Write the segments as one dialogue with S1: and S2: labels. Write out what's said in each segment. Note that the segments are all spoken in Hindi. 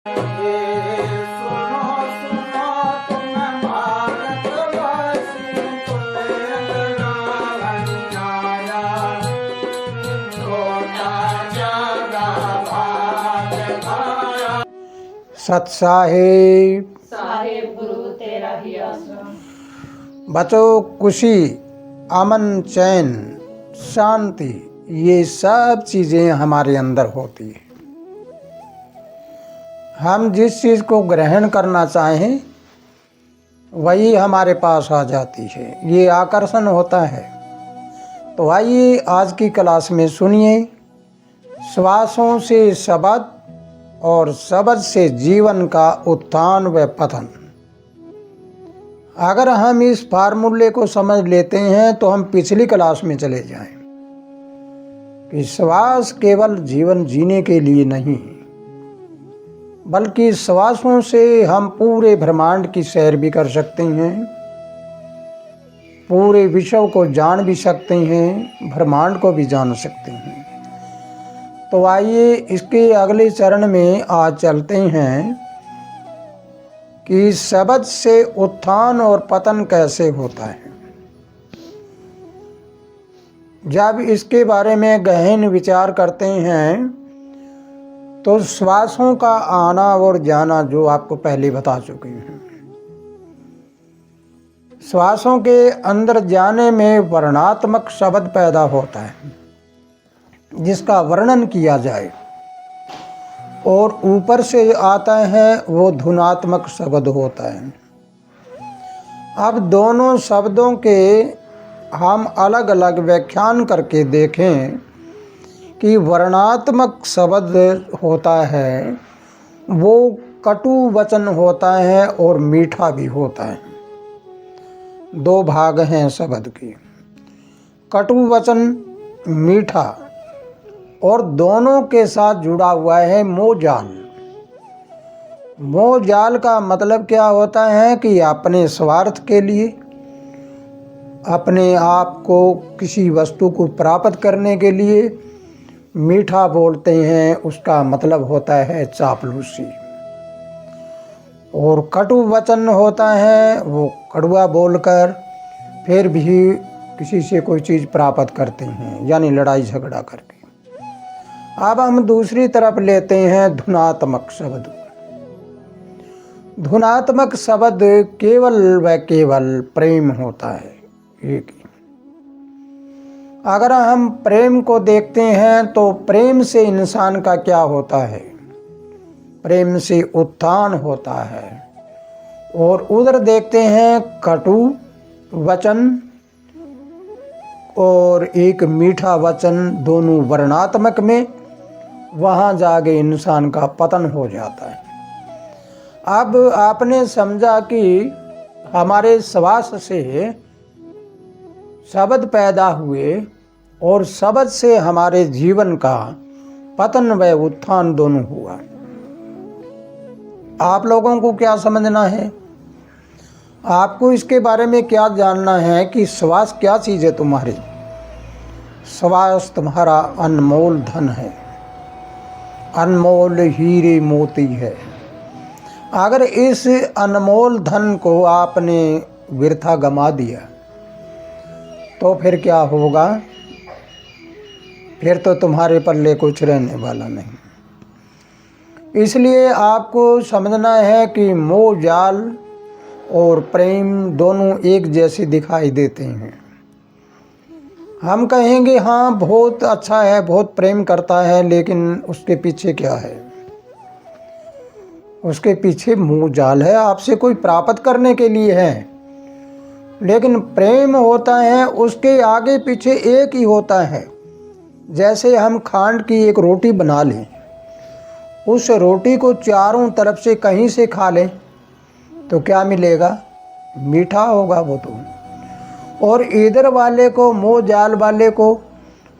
S1: सत साहिब
S2: साहिब गुरु तेरा ही आश्रम।
S1: बचो खुशी, अमन, चैन, शांति, ये सब चीज़ें हमारे अंदर होती है। हम जिस चीज़ को ग्रहण करना चाहें वही हमारे पास आ जाती है। ये आकर्षण होता है। तो आइए आज की क्लास में सुनिए, श्वासों से शब्द और शब्द से जीवन का उत्थान व पतन। अगर हम इस फार्मूले को समझ लेते हैं तो हम पिछली क्लास में चले जाएं कि श्वास केवल जीवन जीने के लिए नहीं, बल्कि श्वासों से हम पूरे ब्रह्मांड की सैर भी कर सकते हैं, पूरे विश्व को जान भी सकते हैं, ब्रह्मांड को भी जान सकते हैं। तो आइए इसके अगले चरण में आज चलते हैं कि शब्द से उत्थान और पतन कैसे होता है। जब इसके बारे में गहन विचार करते हैं तो श्वासों का आना और जाना, जो आपको पहले बता चुके हैं, श्वासों के अंदर जाने में वर्णात्मक शब्द पैदा होता है जिसका वर्णन किया जाए, और ऊपर से आता है वो धुनात्मक शब्द होता है। अब दोनों शब्दों के हम अलग अलग व्याख्यान करके देखें कि वर्णात्मक शब्द होता है वो कटु वचन होता है और मीठा भी होता है। दो भाग हैं शब्द के, कटु वचन, मीठा, और दोनों के साथ जुड़ा हुआ है मोहजाल। मोहजाल का मतलब क्या होता है कि अपने स्वार्थ के लिए, अपने आप को किसी वस्तु को प्राप्त करने के लिए मीठा बोलते हैं, उसका मतलब होता है चापलूसी। और कटु वचन होता है वो कड़वा बोलकर फिर भी किसी से कोई चीज़ प्राप्त करते हैं, यानी लड़ाई झगड़ा करके। अब हम दूसरी तरफ लेते हैं धुनात्मक शब्द। धुनात्मक शब्द केवल व केवल प्रेम होता है, एक ही। अगर हम प्रेम को देखते हैं तो प्रेम से इंसान का क्या होता है? प्रेम से उत्थान होता है। और उधर देखते हैं कटु वचन और एक मीठा वचन, दोनों वर्णात्मक में, वहाँ जाके इंसान का पतन हो जाता है। अब आपने समझा कि हमारे श्वास से शब्द पैदा हुए और शब्द से हमारे जीवन का पतन व उत्थान दोनों हुआ। आप लोगों को क्या समझना है? आपको इसके बारे में क्या जानना है कि श्वास क्या चीज़ है तुम्हारी? श्वास तुम्हारा अनमोल धन है, अनमोल हीरे मोती है। अगर इस अनमोल धन को आपने वृथा गमा दिया तो फिर क्या होगा? फिर तो तुम्हारे पल्ले कुछ रहने वाला नहीं। इसलिए आपको समझना है कि मोह जाल और प्रेम दोनों एक जैसे दिखाई देते हैं। हम कहेंगे हाँ बहुत अच्छा है, बहुत प्रेम करता है, लेकिन उसके पीछे क्या है? उसके पीछे मोह जाल है, आपसे कोई प्राप्त करने के लिए है। लेकिन प्रेम होता है उसके आगे पीछे एक ही होता है। जैसे हम खांड की एक रोटी बना लें, उस रोटी को चारों तरफ से कहीं से खा लें तो क्या मिलेगा? मीठा होगा वो तो। और इधर वाले को, मोह जाल वाले को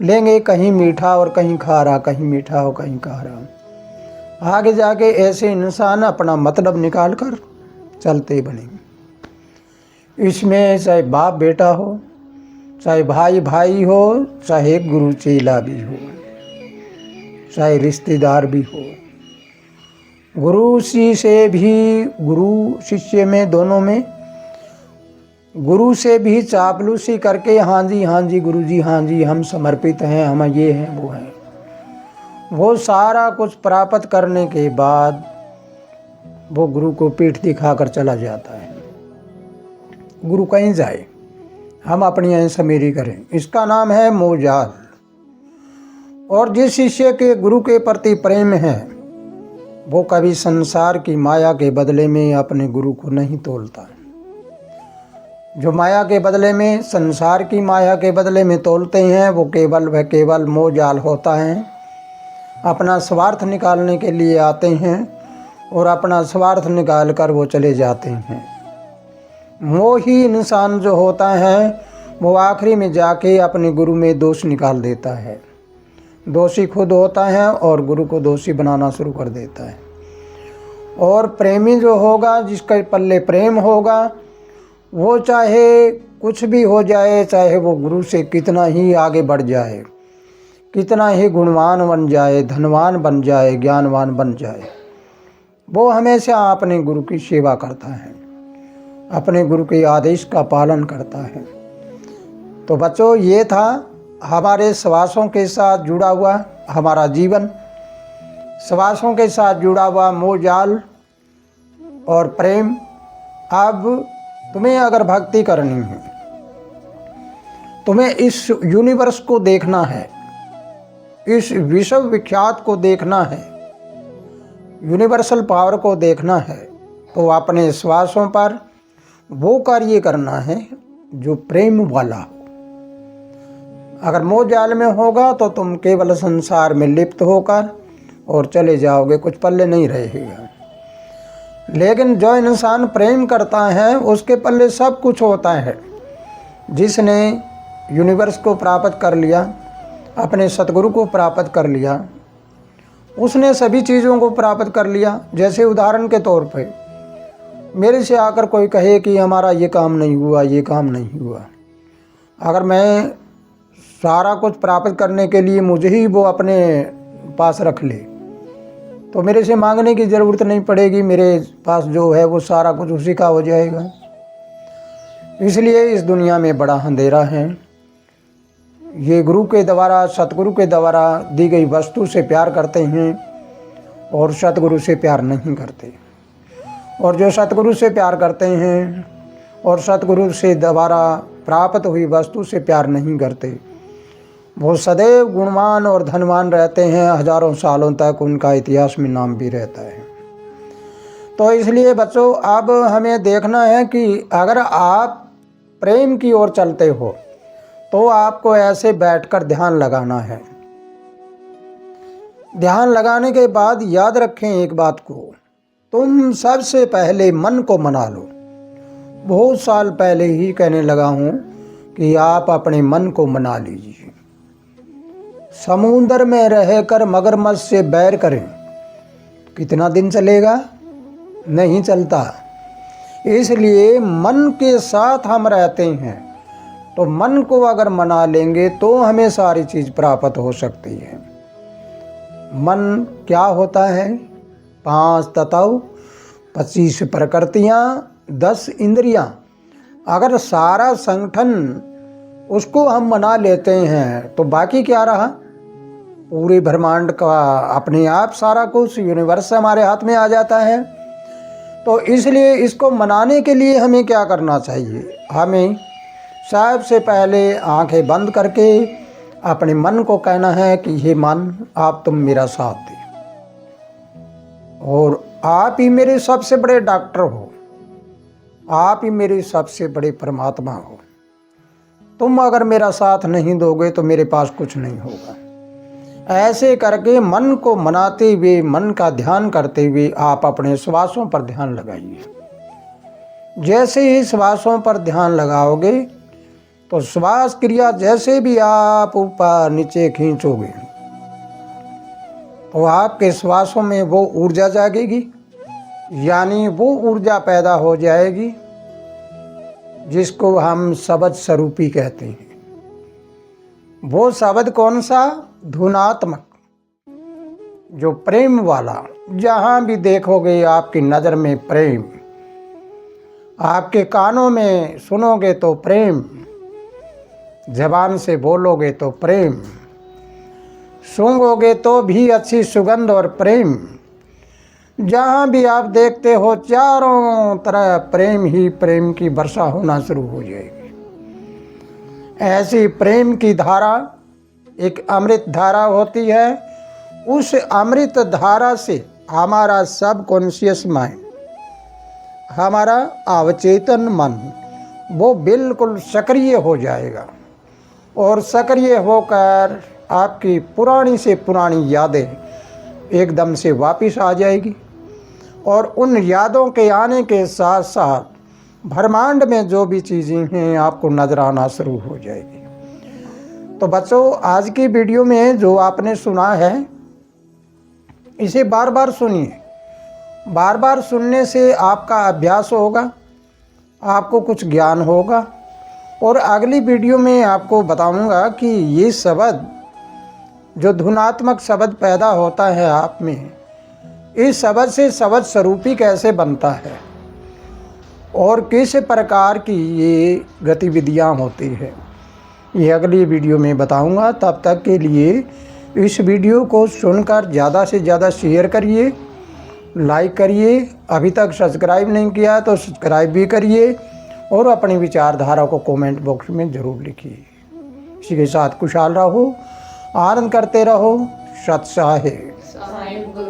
S1: लेंगे, कहीं मीठा और कहीं खारा, कहीं मीठा और कहीं खारा। आगे जाके ऐसे इंसान अपना मतलब निकाल कर चलते बनेंगे। इसमें चाहे बाप बेटा हो, चाहे भाई भाई हो, चाहे गुरु चेला भी हो, चाहे रिश्तेदार भी हो, गुरु सी से भी, गुरु शिष्य में दोनों में, गुरु से भी चापलूसी करके हाँ जी गुरु जी, हाँ जी हम समर्पित हैं, हम ये हैं वो हैं, वो सारा कुछ प्राप्त करने के बाद वो गुरु को पीठ दिखाकर चला जाता है। गुरु कहीं जाए, हम अपनी ऐंसमेरी करें, इसका नाम है मोहजाल। और जिस शिष्य के गुरु के प्रति प्रेम है वो कभी संसार की माया के बदले में अपने गुरु को नहीं तोलता। जो माया के बदले में, संसार की माया के बदले में तोलते हैं वो केवल व केवल मोहजाल होता है। अपना स्वार्थ निकालने के लिए आते हैं और अपना स्वार्थ निकाल कर वो चले जाते हैं। मोही इंसान जो होता है वो आखिरी में जाके अपने गुरु में दोष निकाल देता है। दोषी खुद होता है और गुरु को दोषी बनाना शुरू कर देता है। और प्रेमी जो होगा, जिसके पल्ले प्रेम होगा, वो चाहे कुछ भी हो जाए, चाहे वो गुरु से कितना ही आगे बढ़ जाए, कितना ही गुणवान बन जाए, धनवान बन जाए, ज्ञानवान बन जाए, वो हमेशा अपने गुरु की सेवा करता है, अपने गुरु के आदेश का पालन करता है। तो बच्चों, ये था हमारे श्वासों के साथ जुड़ा हुआ हमारा जीवन, श्वासों के साथ जुड़ा हुआ मोहजाल और प्रेम। अब तुम्हें अगर भक्ति करनी है, तुम्हें इस यूनिवर्स को देखना है, इस विश्व विख्यात को देखना है, यूनिवर्सल पावर को देखना है, तो अपने श्वासों पर वो कार्य करना है जो प्रेम वाला हो। अगर मोहजाल में होगा तो तुम केवल संसार में लिप्त होकर और चले जाओगे, कुछ पल्ले नहीं रहेगा। लेकिन जो इंसान प्रेम करता है उसके पल्ले सब कुछ होता है। जिसने यूनिवर्स को प्राप्त कर लिया, अपने सतगुरु को प्राप्त कर लिया, उसने सभी चीज़ों को प्राप्त कर लिया। जैसे उदाहरण के तौर पे मेरे से आकर कोई कहे कि हमारा ये काम नहीं हुआ, ये काम नहीं हुआ, अगर मैं सारा कुछ प्राप्त करने के लिए मुझे ही वो अपने पास रख ले तो मेरे से मांगने की ज़रूरत नहीं पड़ेगी, मेरे पास जो है वो सारा कुछ उसी का हो जाएगा। इसलिए इस दुनिया में बड़ा अंधेरा है। ये गुरु के द्वारा, सतगुरु के द्वारा दी गई वस्तु से प्यार करते हैं और सतगुरु से प्यार नहीं करते। और जो सतगुरु से प्यार करते हैं और सतगुरु से द्वारा प्राप्त हुई वस्तु से प्यार नहीं करते, वो सदैव गुणवान और धनवान रहते हैं। हजारों सालों तक उनका इतिहास में नाम भी रहता है। तो इसलिए बच्चों, अब हमें देखना है कि अगर आप प्रेम की ओर चलते हो तो आपको ऐसे बैठकर ध्यान लगाना है। ध्यान लगाने के बाद याद रखें एक बात को, तुम सबसे पहले मन को मना लो। बहुत साल पहले ही कहने लगा हूँ कि आप अपने मन को मना लीजिए। समुंदर में रहकर मगरमच्छ से बैर करें, कितना दिन चलेगा? नहीं चलता। इसलिए मन के साथ हम रहते हैं, तो मन को अगर मना लेंगे तो हमें सारी चीज़ प्राप्त हो सकती है। मन क्या होता है? 5 तत्व, 25 प्रकृतियाँ, 10 इंद्रियाँ। अगर सारा संगठन उसको हम मना लेते हैं तो बाकी क्या रहा? पूरे ब्रह्मांड का अपने आप सारा कुछ यूनिवर्स हमारे हाथ में आ जाता है। तो इसलिए इसको मनाने के लिए हमें क्या करना चाहिए? हमें सबसे पहले आंखें बंद करके अपने मन को कहना है कि हे मन, आप तुम मेरा साथ दे और आप ही मेरे सबसे बड़े डॉक्टर हो, आप ही मेरे सबसे बड़े परमात्मा हो। तुम अगर मेरा साथ नहीं दोगे तो मेरे पास कुछ नहीं होगा। ऐसे करके मन को मनाते हुए, मन का ध्यान करते हुए आप अपने श्वासों पर ध्यान लगाइए। जैसे ही श्वासों पर ध्यान लगाओगे तो श्वास क्रिया जैसे भी आप ऊपर नीचे खींचोगे तो आपके श्वासों में वो ऊर्जा जागेगी, यानी वो ऊर्जा पैदा हो जाएगी जिसको हम शब्द स्वरूपी कहते हैं। वो शब्द कौन सा? धुनात्मक, जो प्रेम वाला, जहाँ भी देखोगे आपकी नज़र में प्रेम, आपके कानों में सुनोगे तो प्रेम, ज़बान से बोलोगे तो प्रेम, सूंघोगे तो भी अच्छी सुगंध और प्रेम। जहाँ भी आप देखते हो चारों तरफ प्रेम ही प्रेम की वर्षा होना शुरू हो जाएगी। ऐसी प्रेम की धारा एक अमृत धारा होती है। उस अमृत धारा से हमारा सब कॉन्शियस माइंड, हमारा अवचेतन मन वो बिल्कुल सक्रिय हो जाएगा और सक्रिय होकर आपकी पुरानी से पुरानी यादें एकदम से वापस आ जाएगी और उन यादों के आने के साथ साथ ब्रह्मांड में जो भी चीज़ें हैं आपको नजर आना शुरू हो जाएगी। तो बच्चों, आज की वीडियो में जो आपने सुना है इसे बार बार सुनिए। बार बार सुनने से आपका अभ्यास होगा, आपको कुछ ज्ञान होगा और अगली वीडियो में आपको बताऊंगा कि ये शब्द जो धुनात्मक शब्द पैदा होता है आप में, इस शब्द से शब्द स्वरूपी कैसे बनता है और किस प्रकार की ये गतिविधियां होती है, ये अगली वीडियो में बताऊंगा। तब तक के लिए इस वीडियो को सुनकर ज़्यादा से ज़्यादा शेयर करिए, लाइक करिए। अभी तक सब्सक्राइब नहीं किया तो सब्सक्राइब भी करिए और अपनी विचारधारा को कमेंट बॉक्स में ज़रूर लिखिए। इसी के साथ खुशहाल रहो, आनंद करते रहो। सत साहिब।